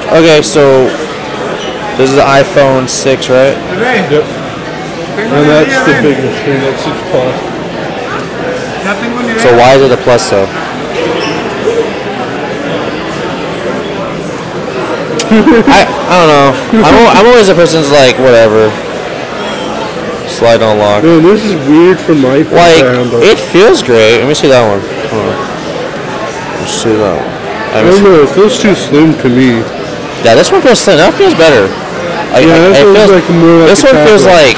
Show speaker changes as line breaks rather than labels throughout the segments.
Okay, so this is the iPhone 6, right?
Yep. And that's the bigger screen. That's 6 Plus.
So why is it a Plus though? I don't know. I'm always a person who's like whatever. Slide unlock.
Man, this is weird from my phone.
Like it feels great. Let me see that one. Let's see that one.
I don't know. It feels too slim to me.
Yeah, this one feels slim. That feels better.
Yeah, this feels like more like
this one feels like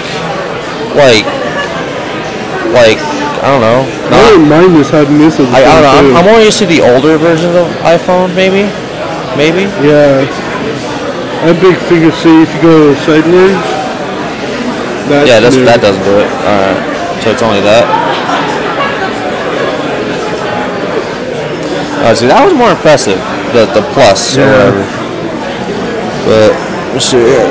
I don't know.
I don't mind this having this as
I don't know. I'm more used to the older versions of iPhone, maybe.
Yeah. I big figure see if you go sideways.
Yeah, that doesn't do it. Alright. So it's only that. See, that was more impressive. The Plus or whatever. But let's see here.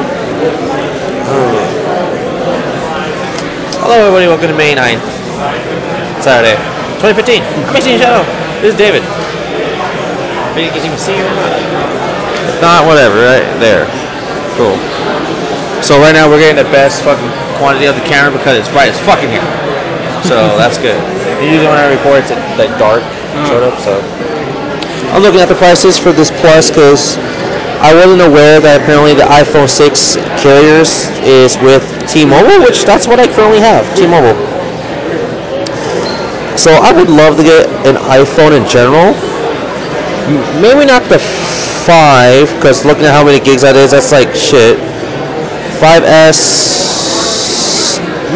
Hello everybody, welcome to May 9th. Saturday. 2015. I'm missing your show. This is David. Maybe you can even see you. If not, whatever, right? There. Cool. So right now we're getting the best fucking quantity of the camera because it's bright as fucking here. So that's good. Usually when I record it's like dark, sort of, so. I'm looking at the prices for this Plus because I wasn't aware that apparently the iPhone 6 carriers is with T-Mobile, which that's what I currently have, T-Mobile. So I would love to get an iPhone in general. Maybe not the 5, because looking at how many gigs that is, that's like shit. 5S,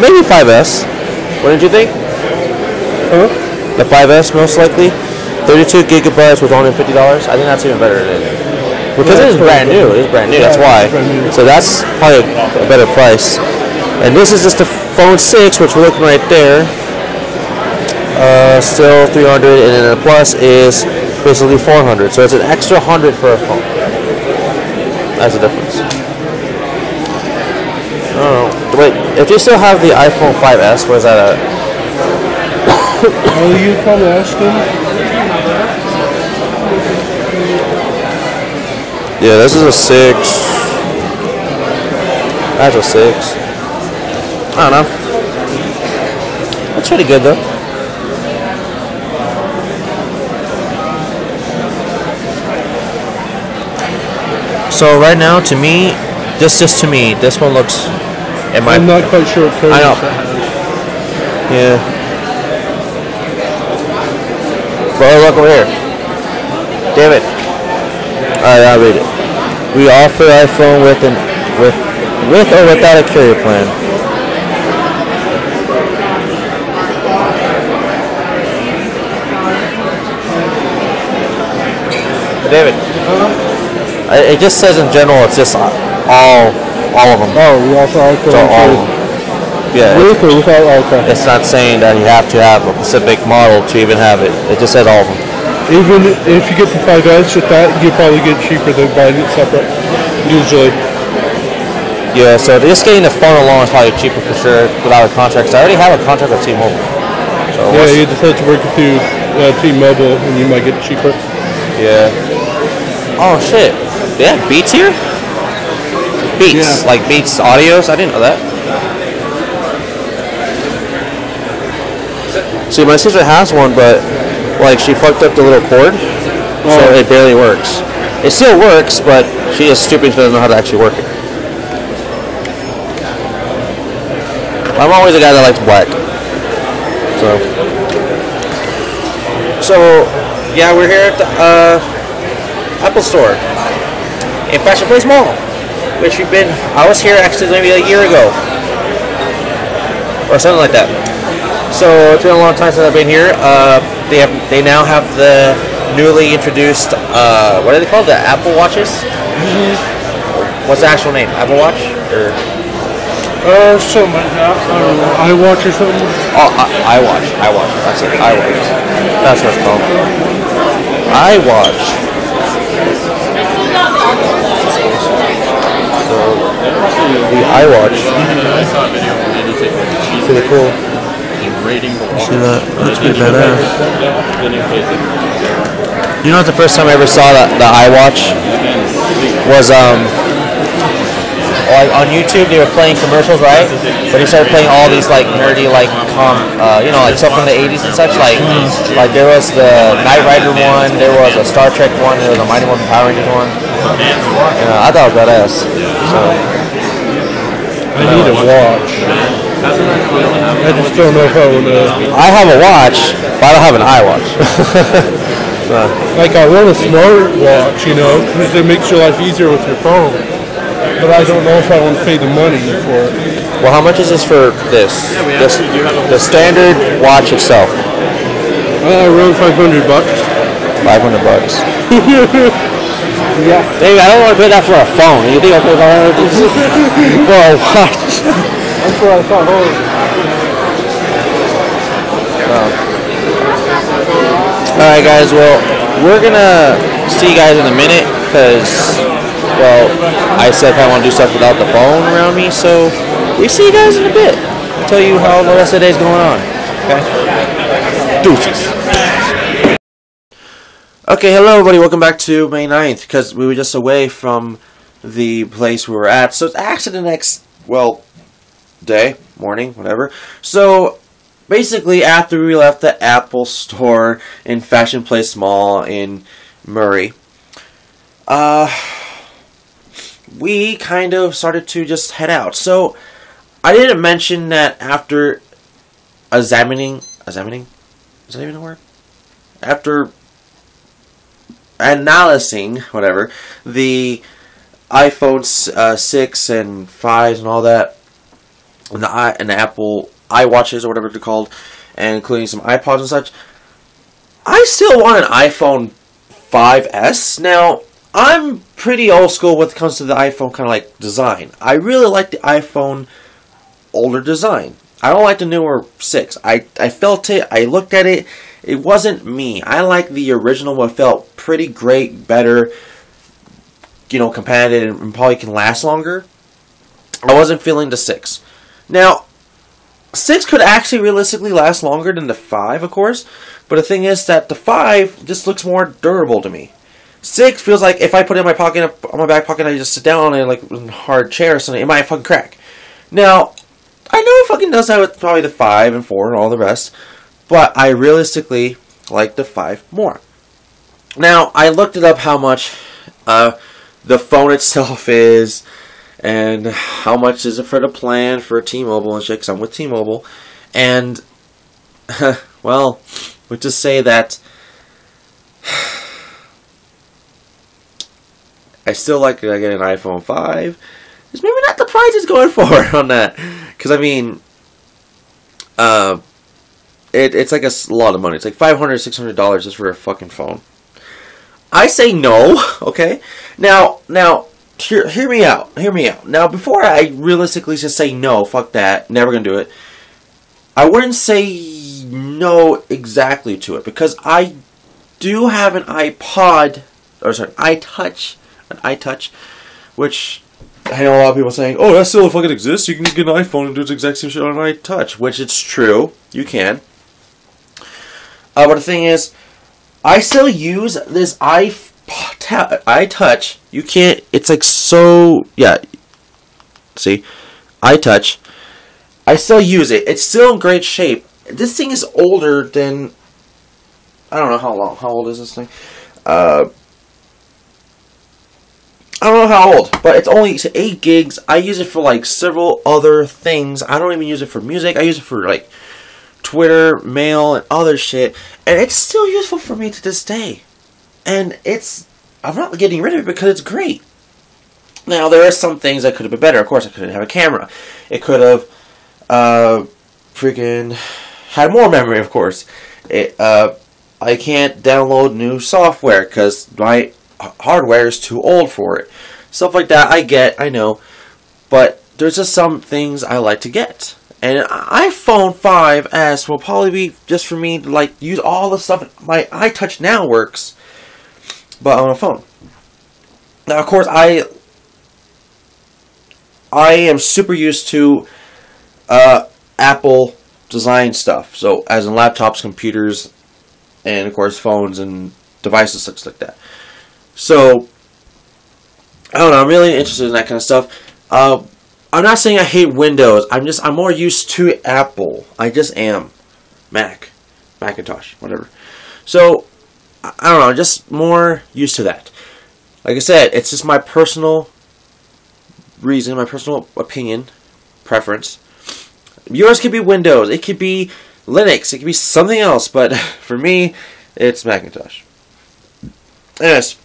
maybe 5S. What did you think?
Huh?
The 5S most likely. 32 gigabytes with $150. I think that's even better than it. Because it is brand new. It is brand new. That's why. So that's probably a better price. And this is just the phone 6, which we're looking right there. Still 300, and then the Plus is basically 400. So it's an extra 100 for a phone. That's the difference. I don't know. Wait, if you still have the iPhone 5S, where's that at?
Oh, you probably asked him.
Yeah, this is a 6. That's a 6. I don't know. That's pretty good though. So right now, to me, just to me, this one looks.
I'm not quite sure what code
I know. Yeah. But look over here, David. Alright, I'll read it. We offer iPhone with or without a carrier plan. David. It just says in general, it's just all of them.
Oh, we also iPhone.
So all of them. Yeah.
With or without iPhone?
It's not saying that you have to have a specific model to even have it. It just says all of them.
Even if you get the 5S with that, you probably get cheaper than buying it separate, usually.
Yeah, so just getting the phone alone is probably cheaper for sure without a contract. Cause I already have a contract with T-Mobile. So
yeah, you just have to work through T-Mobile and you might get it cheaper.
Yeah. Oh shit. They have Beats here? Beats. Yeah. Like Beats Audios? I didn't know that. See, my sister has one, but like she fucked up the little cord, so it barely works. It still works, but she is stupid. She doesn't know how to actually work it. I'm always a guy that likes black. So yeah, we're here at the Apple Store in Fashion Place Mall, which I was here actually maybe a year ago or something like that. So it's been a long time since I've been here. They now have the newly introduced what are they called? The Apple Watches? What's the actual name? Apple Watch or
something like that. I don't know. iWatch or something.
Oh, iWatch. That's it. iWatch. That's what it's called. iWatch. So the iWatch.
I saw a video where they take like a cheese.
Pretty cool.
Rating the water.
See that? That's pretty badass. You know, it's the first time I ever saw the iWatch. was like on YouTube they were playing commercials, right? But he started playing all these like nerdy like you know, like stuff from the 80s and such. Like there was the Knight Rider one, there was a Star Trek one, there was a Mighty Morphin Power Rangers one. I thought it was badass. So
I need a watch. I just don't know how to.
I have a watch, but I don't have an iWatch.
Like I want a smart watch, you know, because it makes your life easier with your phone. But I don't know if I want to pay the money for it.
Well, how much is this for this? The standard watch itself.
Around $500.
$500.
Yeah.
Dave, I don't want to pay that for a phone. You think I'll pay $500 for a watch?
That's what I thought.
Alright guys, well, we're gonna see you guys in a minute, because, well, I said I want to do stuff without the phone around me, so we see you guys in a bit. I'll tell you how the rest of the day's going on. Okay? Deuces. Okay, hello everybody, welcome back to May 9th, because we were just away from the place we were at, so it's actually the next, well, day, morning, whatever. So basically, after we left the Apple store in Fashion Place Mall in Murray, we kind of started to just head out. So I didn't mention that after examining, is that even a word? After analyzing, whatever, the iPhone 6 and 5s and all that, and the Apple iWatches or whatever they're called, and including some iPods and such, I still want an iPhone 5S. Now, I'm pretty old school when it comes to the iPhone kind of like design. I really like the iPhone older design. I don't like the newer 6. I felt it, I looked at it, it wasn't me. I like the original one. It felt pretty great, better, you know, competitive, and probably can last longer. I wasn't feeling the 6. Now, 6 could actually realistically last longer than the 5, of course, but the thing is that the 5 just looks more durable to me. 6 feels like if I put it in my pocket, on my back pocket, I just sit down on it like in a hard chair or something, it might fucking crack. Now, I know it fucking does that with probably the 5 and 4 and all the rest, but I realistically like the 5 more. Now, I looked it up how much the phone itself is, and how much is it for the plan for T-Mobile and shit, because I'm with T-Mobile. And, well, we'll just say that I still like to get an iPhone 5. It's maybe not the price it's going for on that. Because, I mean, it's like a lot of money. It's like $500, $600 just for a fucking phone. I say no, okay? Now, hear me out. Hear me out. Now, before I realistically just say no, fuck that, never gonna do it, I wouldn't say no exactly to it, because I do have an iPod, or sorry, iTouch, which I know a lot of people saying, oh, that still fucking exists. You can get an iPhone and do the exact same shit on an iTouch, which it's true. You can. But the thing is, I still use this iTouch. You can't, it's like so, yeah, see, iTouch. I still use it. It's still in great shape. This thing is older than, I don't know how old is this thing? I don't know how old, but it's only 8 gigs. I use it for like several other things. I don't even use it for music. I use it for like Twitter, mail, and other shit. And it's still useful for me to this day. And I'm not getting rid of it because it's great. Now, there are some things that could have been better. Of course, I could have a camera. It could have freaking had more memory, of course. I can't download new software because my hardware is too old for it. Stuff like that, I know. But there's just some things I like to get. And an iPhone 5S will probably be just for me to like use all the stuff. My iTouch now works, but on a phone. Now, of course, I am super used to Apple design stuff. So, as in laptops, computers, and of course, phones and devices such like that. So, I don't know. I'm really interested in that kind of stuff. I'm not saying I hate Windows. I'm more used to Apple. I just am. Macintosh, whatever. So I don't know. Just more used to that. Like I said, it's just my personal reason, my personal opinion, preference. Yours could be Windows. It could be Linux. It could be something else. But for me, it's Macintosh. Anyways.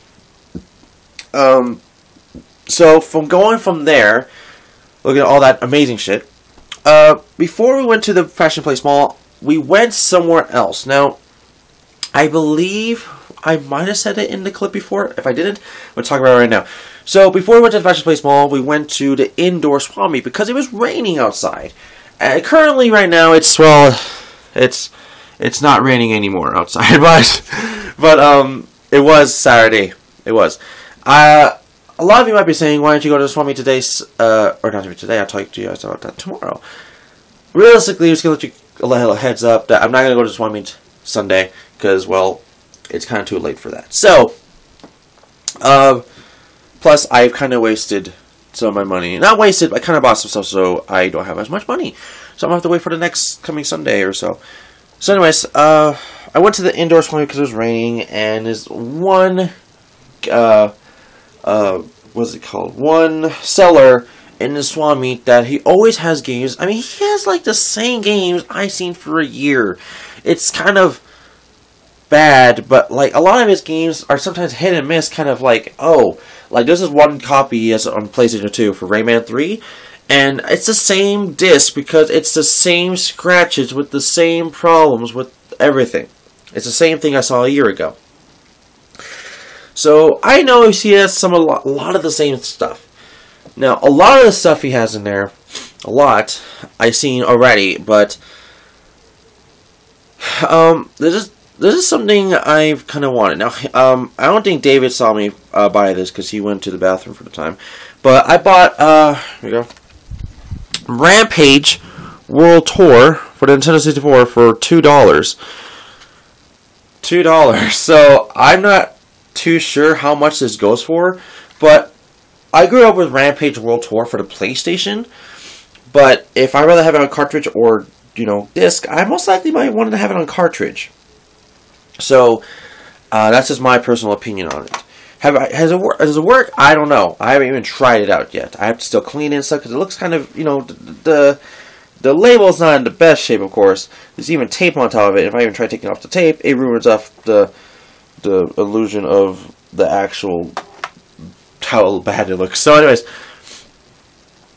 So going from there, looking at all that amazing shit, before we went to the Fashion Place Mall, we went somewhere else. Now, I believe I might have said it in the clip before. If I didn't, I'm going to talk about it right now. So, before we went to the Fashion Place Mall, we went to the indoor swap meet because it was raining outside. Currently, right now, it's not raining anymore outside, but it was Saturday. It was. A lot of you might be saying, why don't you go to the swap meet today, or not today, I'll talk to you guys about that tomorrow. Realistically, I'm just going to let you a little heads up that I'm not going to go to the swap meet Sunday, because, well, it's kind of too late for that. So, plus, I've kind of wasted some of my money. Not wasted, I kind of bought some stuff, so I don't have as much money. So I'm going to have to wait for the next coming Sunday or so. So anyways, I went to the indoor swap meet because it was raining, and there's one, what's it called? One seller in the swap meet that he always has games. I mean, he has like the same games I've seen for a year. It's kind of bad, but like a lot of his games are sometimes hit and miss, kind of like, oh, like this is one copy he has on PlayStation 2 for Rayman 3, and it's the same disc because it's the same scratches with the same problems with everything. It's the same thing I saw a year ago. So I know he has a lot of the same stuff. Now, a lot of the stuff he has in there, I've seen already, but this is something I've kind of wanted. Now, I don't think David saw me buy this because he went to the bathroom for the time, but I bought here we go, Rampage World Tour for the Nintendo 64 for $2. $2. So I'm not too sure how much this goes for, but I grew up with Rampage World Tour for the PlayStation, but if I'd rather have it on cartridge or, disc, I most likely might want to have it on cartridge. So, that's just my personal opinion on it. Does it work? I don't know. I haven't even tried it out yet. I have to still clean it and stuff, because it looks kind of, the label's not in the best shape, of course. There's even tape on top of it. If I even try taking off the tape, it ruins off the illusion of the actual how bad it looks. So anyways,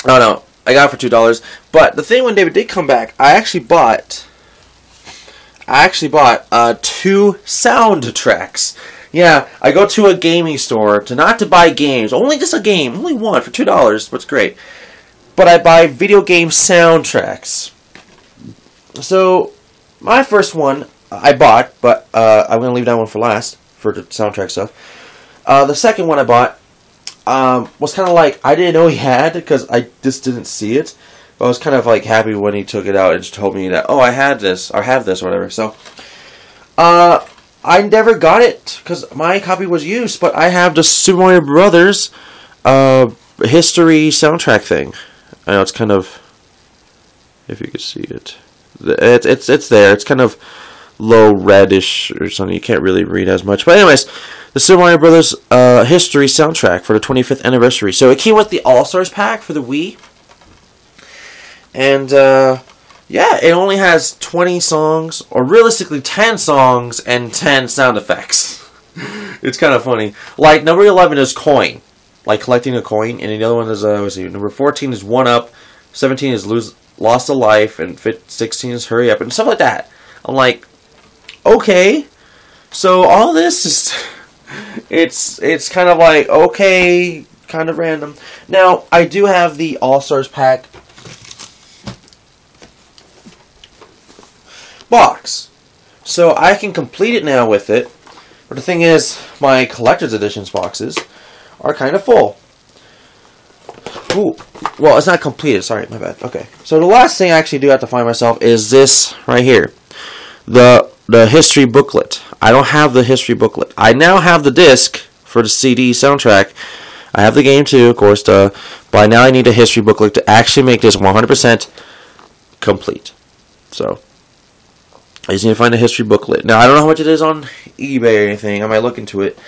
oh no, I got it for $2. But the thing, when David did come back, I actually bought 2 soundtracks. Yeah, I go to a gaming store not to buy games, only just a game, only one for $2. What's great. But I buy video game soundtracks. So my first one I bought, but I'm going to leave that one for last, for the soundtrack stuff. The second one I bought was kind of like, I didn't know he had, because I just didn't see it. But I was kind of like happy when he took it out and just told me that, oh, I had this, or have this, or whatever. So, I never got it, because my copy was used, but I have the Super Mario Brothers history soundtrack thing. I know it's kind of, if you could see it. It's there. It's kind of low reddish or something. You can't really read as much. But anyways, the Super Mario Brothers history soundtrack for the 25th anniversary. So it came with the All-Stars pack for the Wii. And yeah, it only has 20 songs, or realistically 10 songs and 10 sound effects. It's kind of funny. Like number 11 is coin, like collecting a coin, and the other one is let's see, number 14 is one up, 17 is lost a life, and 16 is hurry up, and stuff like that. I'm like, okay, so all this is, it's kind of like, okay, kind of random. Now, I do have the All-Stars pack box, so I can complete it now with it. But the thing is, my collector's editions boxes are kind of full. Ooh, well, it's not completed. Sorry, my bad. Okay, so the last thing I actually do have to find myself is this right here, the history booklet. I don't have the history booklet. I now have the disc for the CD soundtrack. I have the game too, of course, but now I need a history booklet to actually make this 100% complete. So, I just need to find a history booklet. Now, I don't know how much it is on eBay or anything. I might look into it.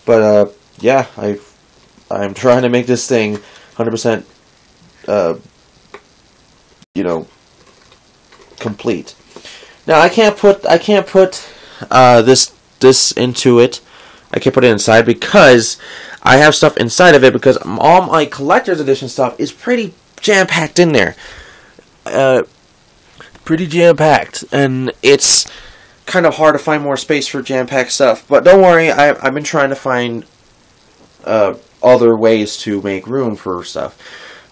But, yeah, I'm trying to make this thing 100%, you know, complete. Now, I can't put this into it. I can't put it inside because I have stuff inside of it because all my collector's edition stuff is pretty jam-packed in there. Pretty jam-packed, and it's kind of hard to find more space for jam-packed stuff. But don't worry, I've been trying to find other ways to make room for stuff.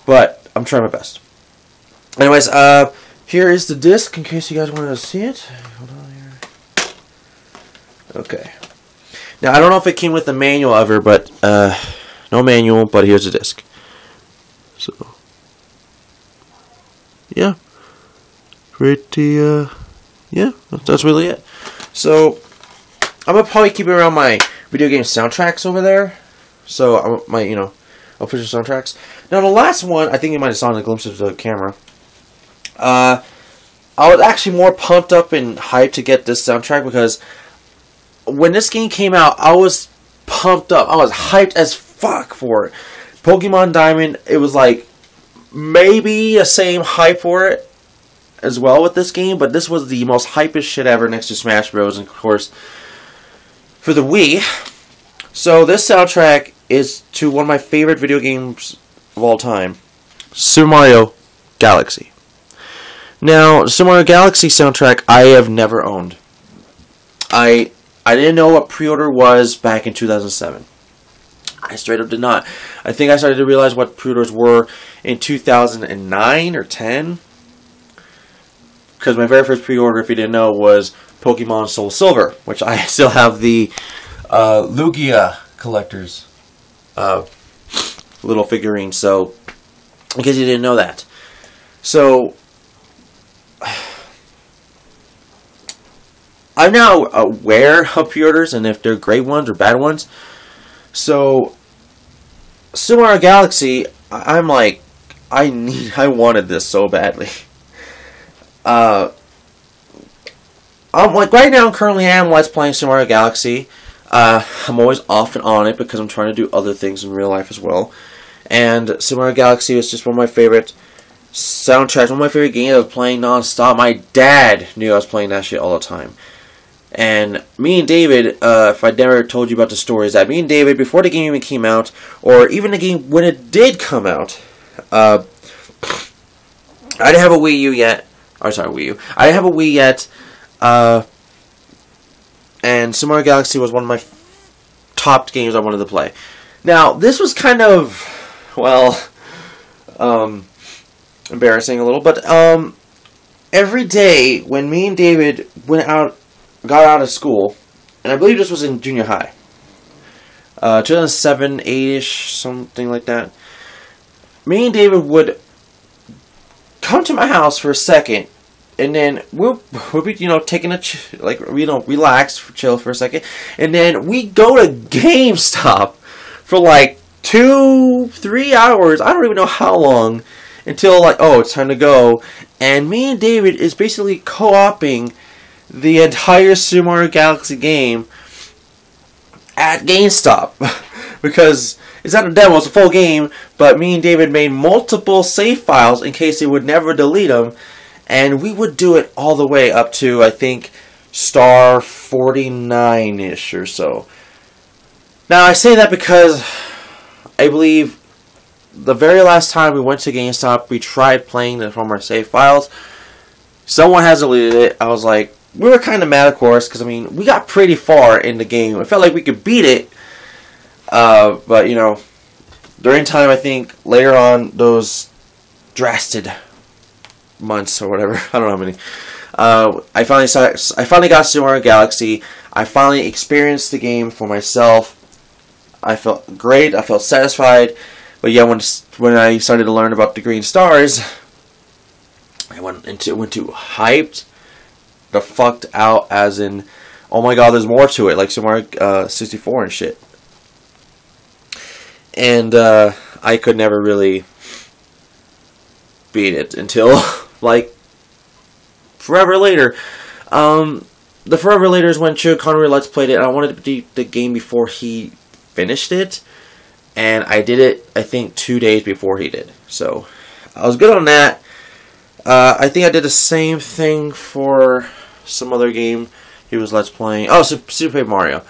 But I'm trying my best. Anyways, here is the disc in case you guys wanted to see it. Hold on here. Okay. Now, I don't know if it came with the manual ever, but no manual, but here's the disc. So, yeah. Pretty, yeah, that's really it. So, I'm going to probably keep it around my video game soundtracks over there. So, I'll official soundtracks. Now, the last one, I think you might have saw in the glimpse of the camera. I was actually more pumped up and hyped to get this soundtrack because when this game came out, I was pumped up. I was hyped as fuck for it. Pokemon Diamond, it was like maybe the same hype for it as well with this game, but this was the most hypest shit ever next to Smash Bros. And of course, for the Wii. So this soundtrack is to one of my favorite video games of all time, Super Mario Galaxy. Now, the Super Mario Galaxy soundtrack I have never owned. I didn't know what pre-order was back in 2007. I straight up did not. I think I started to realize what pre-orders were in 2009 or 10. Because my very first pre-order, if you didn't know, was Pokemon Soul Silver, which I still have the Lugia collector's little figurine. So, in case you didn't know that. So, I'm now aware of pre-orders and if they're great ones or bad ones. So, Super Mario Galaxy, I'm like, I wanted this so badly. I'm like right now. Currently, I am Let's Playing Super Mario Galaxy. I'm always off and on it because I'm trying to do other things in real life as well. And Super Mario Galaxy is just one of my favorite soundtracks, one of my favorite games I was playing non-stop. My dad knew I was playing that shit all the time. And me and David, if I never told you about the story, is that me and David, before the game even came out, or even the game when it did come out, I didn't have a Wii U yet. Or sorry, Wii U. I didn't have a Wii yet. And Super Mario Galaxy was one of my top games I wanted to play. Now, this was kind of, well, embarrassing a little, but every day when me and David got out of school, and I believe this was in junior high, 2007, 8-ish, something like that, me and David would come to my house for a second, and then we'll be, taking a, relax, chill for a second, and then we go to GameStop for like 2-3 hours, I don't even know how long, until like, oh, it's time to go, and me and David is basically co-oping the entire Super Mario Galaxy game at GameStop, because it's not a demo, it's a full game, but me and David made multiple save files in case they would never delete them, and we would do it all the way up to, I think, star 49-ish or so. Now, I say that because I believe the very last time we went to GameStop, we tried playing from our save files. Someone has deleted it. I was like, we were kind of mad, of course, because, I mean, we got pretty far in the game. It felt like we could beat it. But, during time, I think, later on, those drastic months or whatever, I don't know how many, I finally got Super Mario Galaxy. I finally experienced the game for myself. I felt great. I felt satisfied. But yeah, when I started to learn about the green stars, I went too hyped the fucked out, as in, oh my god, there's more to it, like Super Mario 64 and shit. and I could never really beat it until like forever later. The forever later is when Chuck Connery Let's played it, and I wanted to beat the game before he finished it, and I did it, I think, 2 days before he did. So I was good on that. I think I did the same thing for some other game he was Let's playing. Oh, Super Paper Mario.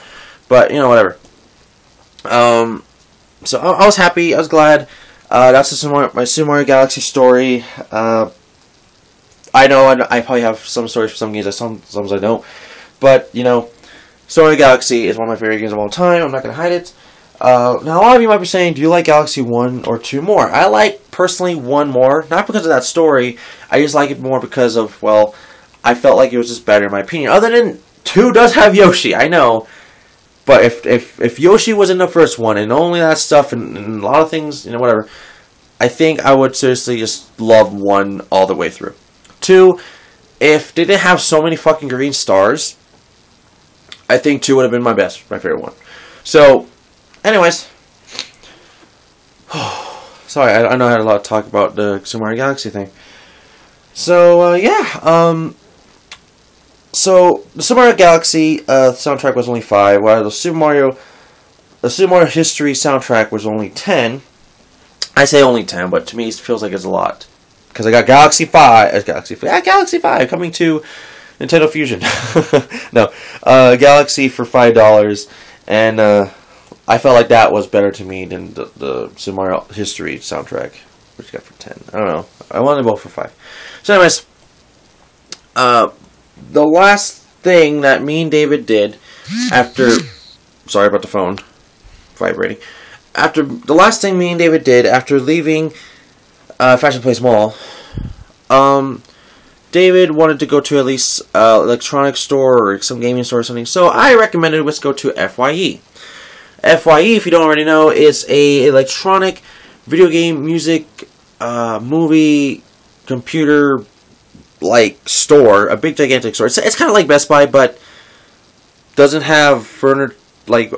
But, you know, whatever. So I was happy. I was glad. That's my Super Mario Galaxy story. I know I probably have some stories for some games, some I don't. But, you know, Super Mario Galaxy is one of my favorite games of all time. I'm not going to hide it. Now, a lot of you might be saying, do you like Galaxy 1 or 2 more? I like, personally, 1 more. Not because of that story. I just like it more because of, well, I felt like it was just better in my opinion. Other than 2 does have Yoshi, I know. But if Yoshi was in the first one, and only that stuff, and a lot of things, you know, whatever, I think I would seriously just love 1 all the way through. 2, if they didn't have so many fucking green stars, I think 2 would have been my favorite one. So, anyways, sorry, I know I had a lot to talk about the Super Mario Galaxy thing. So, yeah, so the Super Mario Galaxy soundtrack was only 5, while the Super Mario History soundtrack was only 10. I say only 10, but to me it feels like it's a lot. Because I got Galaxy 5 coming to Nintendo Fusion. No, Galaxy for $5, and I felt like that was better to me than the Super Mario History soundtrack, which I got for 10. I don't know. I wanted both for 5. So, anyways, the last thing that me and David did after, sorry about the phone vibrating. After the last thing me and David did after leaving Fashion Place Mall, David wanted to go to at least electronics store or some gaming store or something, so I recommended let's go to FYE. FYE, if you don't already know, is a electronic video game, music, movie, computer like store, a big gigantic store. It's kind of like Best Buy, but doesn't have furniture like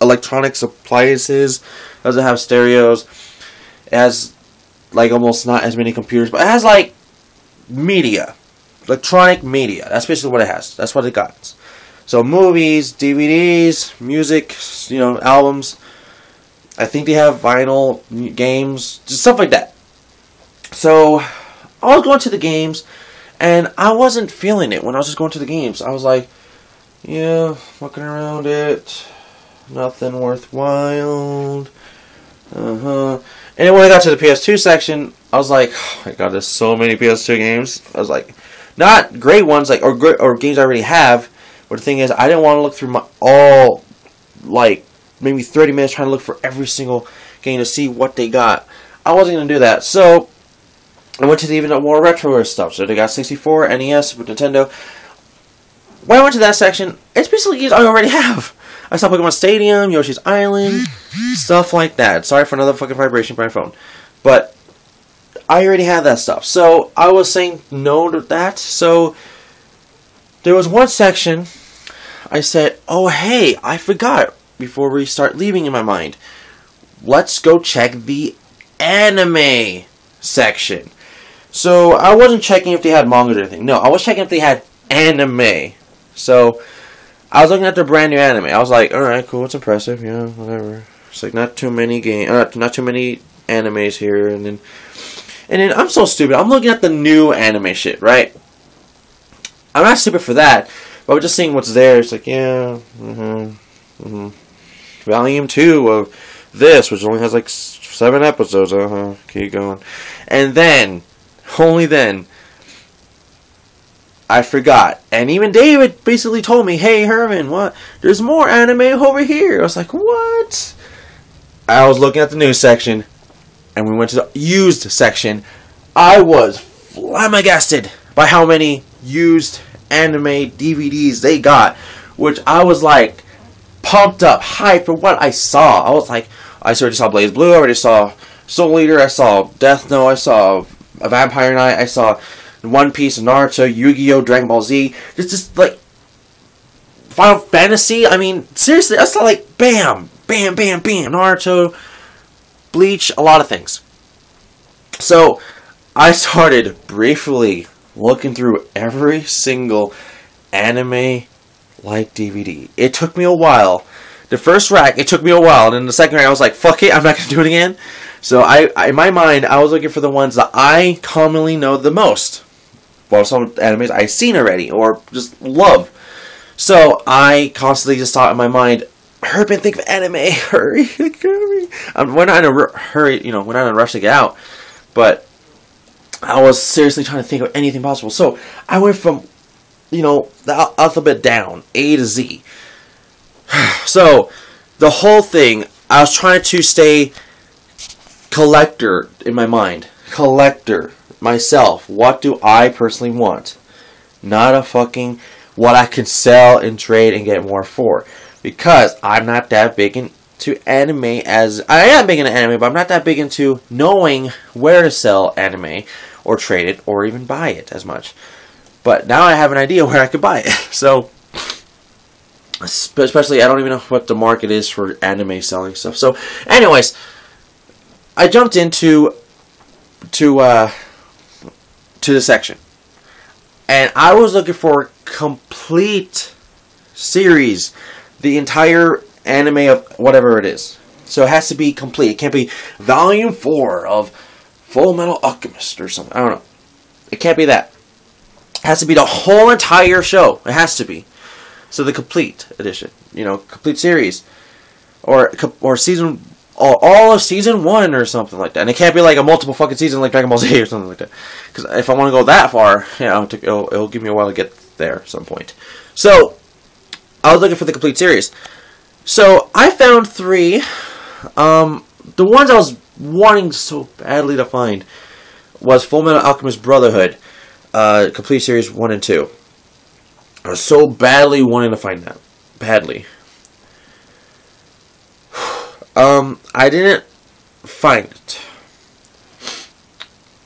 electronics appliances. Doesn't have stereos. It has like almost not as many computers, but it has like media, electronic media. That's basically what it has. That's what it got. So movies, DVDs, music, you know, albums. I think they have vinyl, games, just stuff like that. So I was going to the games, and I wasn't feeling it when I was just going to the games. I was like, yeah, looking around it, nothing worthwhile. And when I got to the PS2 section, I was like, oh my god, there's so many PS2 games. I was like, not great ones, like or games I already have. But the thing is, I didn't want to look through all, like, maybe 30 minutes trying to look for every single game to see what they got. I wasn't going to do that. So I went to the even more retro stuff. So they got 64, NES, Super Nintendo. When I went to that section, it's basically games I already have. I saw Pokemon Stadium, Yoshi's Island, stuff like that. Sorry for another fucking vibration from my phone. But I already have that stuff. So I was saying no to that. So there was one section I said, oh hey, I forgot before we start leaving in my mind. Let's go check the anime section. So I wasn't checking if they had manga or anything. No, I was checking if they had anime. So I was looking at their brand new anime. I was like, alright, cool, it's impressive, yeah, whatever. It's like not too many not too many animes here, and then I'm so stupid. I'm looking at the new anime shit, right? I'm not stupid for that, but I'm just seeing what's there. It's like, yeah, Volume 2 of this, which only has like 7 episodes. Keep going. And then, only then, I forgot. And even David basically told me, hey Herman, what? There's more anime over here. I was like, what? I was looking at the news section, and we went to the used section. I was flabbergasted by how many used anime DVDs they got, which I was like pumped up, hyped for what I saw. I was like, I already saw Blaze Blue, I already saw Soul Eater, I saw DeathNote, I saw A Vampire Knight, I saw One Piece, Naruto, Yu-Gi-Oh!, Dragon Ball Z, just like Final Fantasy. I mean, seriously, I saw like, bam, bam, bam, bam. Naruto, Bleach, a lot of things. So I started briefly looking through every single anime like DVD. It took me a while. The first rack, it took me a while, and then the second rack, I was like, fuck it, I'm not going to do it again. So in my mind, I was looking for the ones that I commonly know the most. Well, some animes I've seen already, or just love. So I constantly just thought in my mind, hurry and think of anime, hurry. We're not in a hurry, you know, we're not in a rush to get out. But I was seriously trying to think of anything possible. So I went from, you know, the alphabet down, A to Z. So the whole thing, I was trying to stay collector in my mind. Collector. Myself. What do I personally want? Not a fucking what I can sell and trade and get more for. Because I'm not that big into anime as... I am big into anime, but I'm not that big into knowing where to sell anime or trade it or even buy it as much. But now I have an idea where I could buy it. So, especially I don't even know what the market is for anime selling stuff. So, anyways, I jumped into the section, and I was looking for a complete series, the entire anime of whatever it is. So it has to be complete. It can't be volume 4 of Full Metal Alchemist or something. I don't know. It can't be that. It has to be the whole entire show. It has to be. So the complete edition, you know, complete series, or season, all of season 1 or something like that. And it can't be like a multiple fucking season like Dragon Ball Z or something like that. Because if I want to go that far, yeah, it'll give me a while to get there at some point. So I was looking for the complete series. So I found 3. The ones I was wanting so badly to find was Full Metal Alchemist Brotherhood, complete series 1 and 2. I was so badly wanting to find that. Badly. I didn't find it.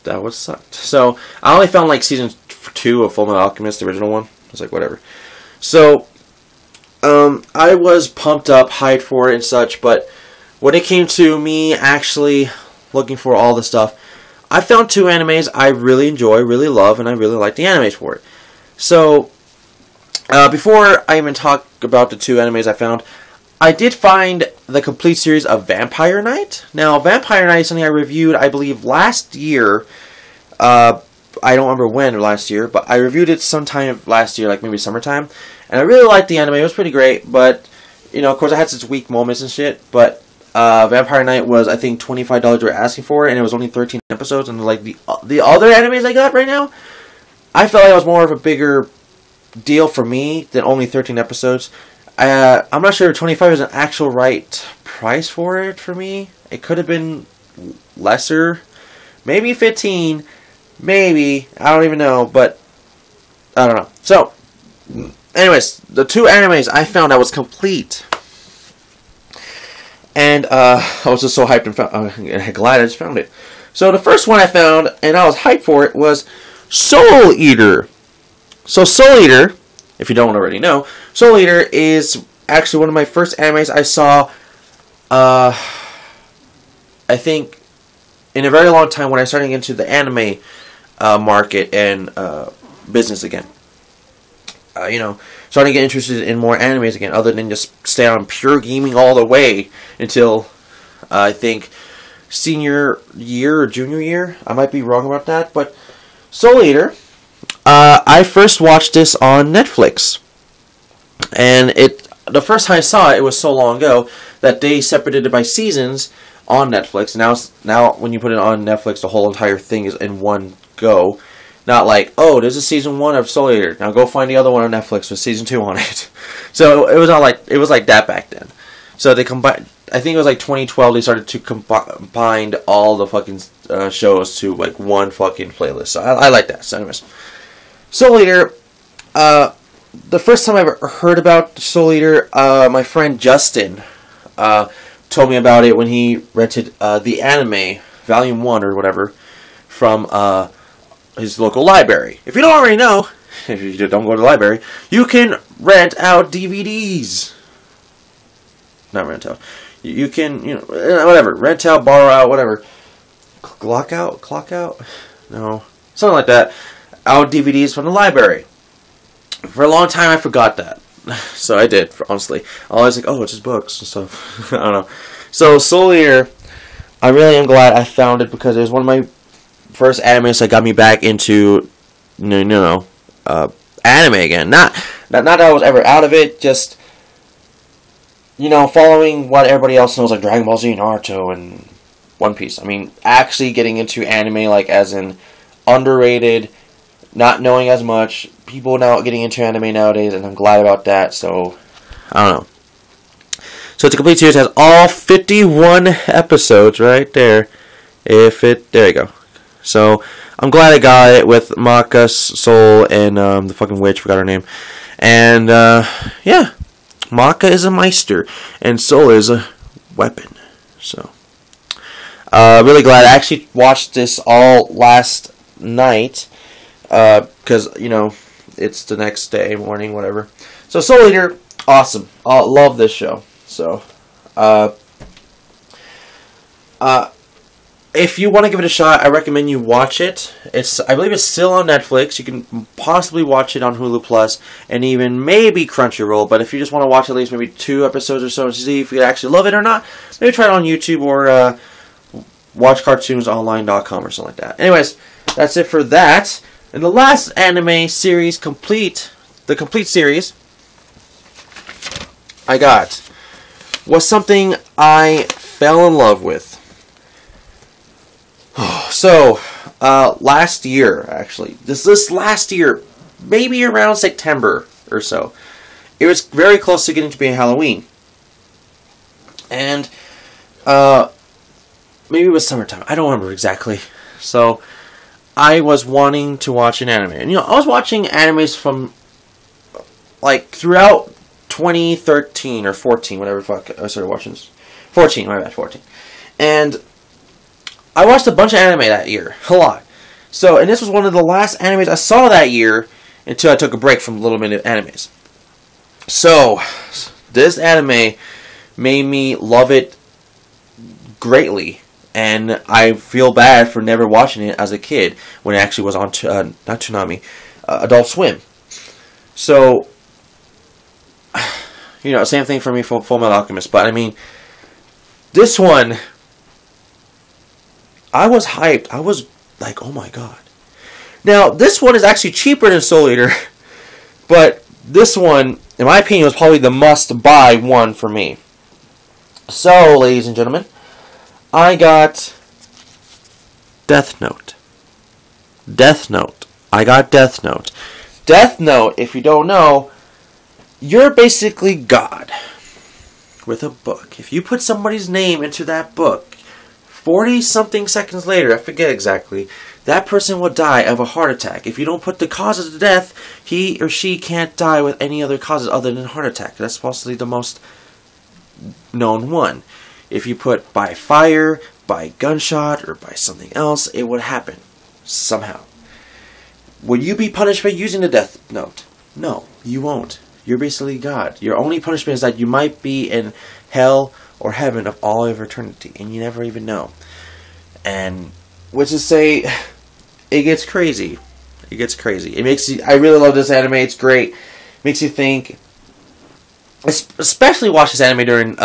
That would sucked. So, I only found like season 2 of Full Metal Alchemist, the original one. I was like, whatever. So, I was pumped up, hyped for it and such, but when it came to me actually looking for all the stuff, I found 2 animes I really enjoy, really love, and I really like the animes for it. So, before I even talk about the 2 animes I found, I did find the complete series of Vampire Knight. Now, Vampire Knight is something I reviewed, I believe, last year. I don't remember when last year, but I reviewed it sometime last year, like maybe summertime. And I really liked the anime. It was pretty great, but, you know, of course, I had such weak moments and shit. But Vampire Knight was, I think, $25 they were asking for, and it was only 13 episodes. And like the other animes I got right now, I felt like it was more of a bigger deal for me than only 13 episodes. I'm not sure if 25 is an actual right price for it for me. It could have been lesser. Maybe 15. Maybe. I don't even know. But I don't know. So, anyways, the 2 animes I found that was complete. And I was just so hyped and glad I just found it. So the first one I found, and I was hyped for it, was Soul Eater. So Soul Eater, if you don't already know, Soul Eater is actually one of my first animes I saw, I think, in a very long time when I started getting into the anime market and business again. You know, starting to get interested in more animes again, other than just stay on pure gaming all the way until, I think, senior year or junior year. I might be wrong about that, but Soul Eater, I first watched this on Netflix, and the first time I saw it, it was so long ago that they separated it by seasons on Netflix. Now when you put it on Netflix, the whole entire thing is in one go. Not like, oh, there's a season 1 of Soul Eater. Now go find the other one on Netflix with season 2 on it. So it was like that back then. So they combined. I think it was like 2012. They started to combine all the fucking shows to like one fucking playlist. So I like that. So anyways, Soul Eater. The first time I ever heard about Soul Eater, my friend Justin told me about it when he rented the anime Volume 1 or whatever from his local library. If you don't already know, if you don't go to the library, you can rent out DVDs. Not rent out. You can, whatever, rent out, borrow out, whatever. Clock out? No. Something like that. Out DVDs from the library. For a long time, I forgot that. So I did, honestly. I was like, oh, it's just books and stuff. I don't know. So Soul Eater, I really am glad I found it because it was one of my first animes that got me back into, anime again. Not that I was ever out of it, just, following what everybody else knows, like Dragon Ball Z, Naruto, and One Piece. I mean, actually getting into anime, like, as in underrated, not knowing as much, people now getting into anime nowadays, and I'm glad about that, so, I don't know. So it's a complete series, it has all 51 episodes right there, there you go. So, I'm glad I got it with Maka, Soul, and the fucking witch, forgot her name, and, yeah, Maka is a Meister, and Soul is a weapon, so, really glad. I actually watched this all last night, because, it's the next day, morning, whatever. So, Soul Eater, awesome. I love this show. So, if you want to give it a shot, I recommend you watch it. I believe it's still on Netflix. You can possibly watch it on Hulu Plus, and even maybe Crunchyroll. But if you just want to watch at least maybe 2 episodes or so to see if you actually love it or not, maybe try it on YouTube or, watchcartoonsonline.com or something like that. Anyways, that's it for that. And the last anime series the complete series I got was something I fell in love with. So, last year, actually, this last year, maybe around September or so, it was very close to getting to being Halloween. And, maybe it was summertime. I don't remember exactly. So, I was wanting to watch an anime. And, I was watching animes from, like, throughout 2013 or 14, whatever the fuck I started watching this. 14, my bad, 14. And I watched a bunch of anime that year. A lot. So, and this was one of the last animes I saw that year until I took a break from Little Minute animes. So, this anime made me love it greatly. And I feel bad for never watching it as a kid when it actually was on, not Toonami, Adult Swim. So, same thing for me for Full Metal Alchemist. But, I mean, this one, I was hyped. I was like, oh my god. Now, this one is actually cheaper than Soul Eater. But this one, in my opinion, was probably the must-buy one for me. So, ladies and gentlemen, I got DeathNote. DeathNote. I got DeathNote. DeathNote, if you don't know, you're basically God with a book. If you put somebody's name into that book, 40-something seconds later, I forget exactly, that person will die of a heart attack. If you don't put the causes of death, he or she can't die with any other causes other than heart attack. That's possibly the most known one. If you put by fire, by gunshot, or by something else, it would happen. Somehow. Will you be punished by using the Death Note? No, you won't. You're basically God. Your only punishment is that you might be in hell or heaven of all of eternity, and you never even know. And, which is say, it gets crazy. It gets crazy. It makes you, I really love this anime. It's great. It makes you think, especially watch this anime during,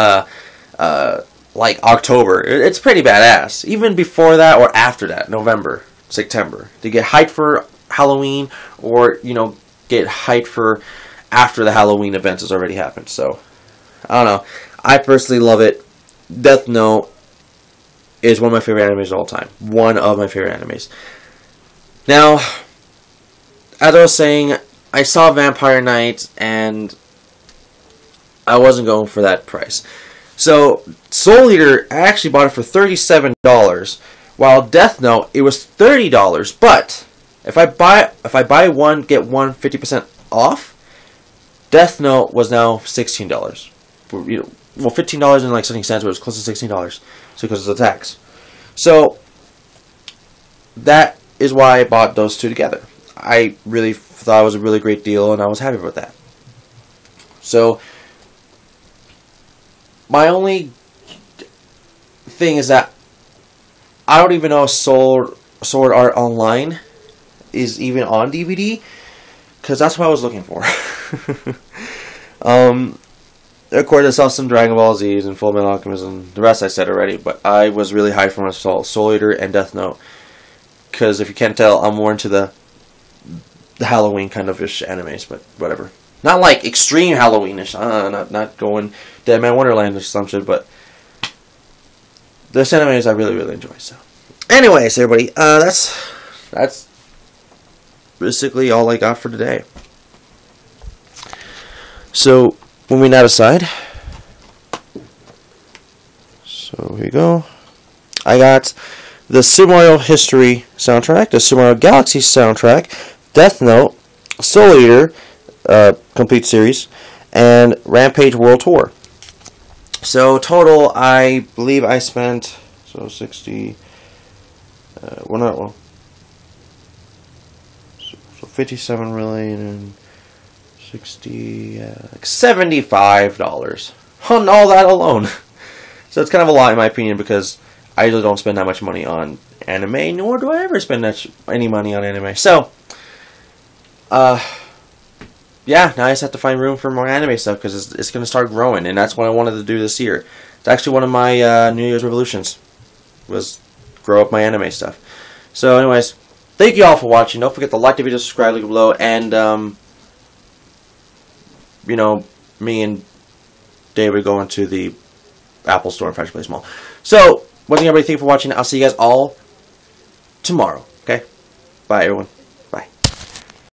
like October. It's pretty badass. Even before that or after that, November, September. To get hyped for Halloween or, get hyped for after the Halloween events has already happened. So, I don't know. I personally love it. Death Note is one of my favorite animes of all time. One of my favorite animes. Now, as I was saying, I saw Vampire Knight and I wasn't going for that price. So, Soul Eater, I actually bought it for $37, while Death Note, it was $30. But if I buy one, get one 50% off, Death Note was now $16. Well, $15 and like something cents, but it was close to $16. So because of the tax. So that is why I bought those two together. I really thought it was a really great deal, and I was happy with that. So my only thing is that I don't even know if Sword Art Online is even on DVD, because that's what I was looking for. Of course, I saw some Dragon Ball Z's and Full Metal Alchemist, and the rest I said already, but I was really hyped for Soul Eater and Death Note, because if you can't tell, I'm more into the Halloween kind of ish animes, but whatever. Not like extreme Halloween-ish, not going Dead Man Wonderland or some shit, but this animes I really, really enjoy. So, anyways, everybody, that's basically all I got for today. So, moving that aside, so here you go. I got the Super Mario History soundtrack, the Super Mario Galaxy soundtrack, Death Note, Soul Eater, complete series, and Rampage World Tour. So total, I believe I spent 60. So 57 million and 60, like $75 on all that alone. So it's kind of a lot in my opinion, because I usually don't spend that much money on anime, nor do I ever spend any money on anime. So, yeah, now I just have to find room for more anime stuff, because it's going to start growing, and that's what I wanted to do this year. It's actually one of my New Year's resolutions, was grow up my anime stuff. So anyways, thank you all for watching. Don't forget to like the video, subscribe, link below, and you know, me and David go into the Apple Store in Fresh Place Mall. So, once again, everybody, thank you for watching. I'll see you guys all tomorrow. Okay? Bye, everyone.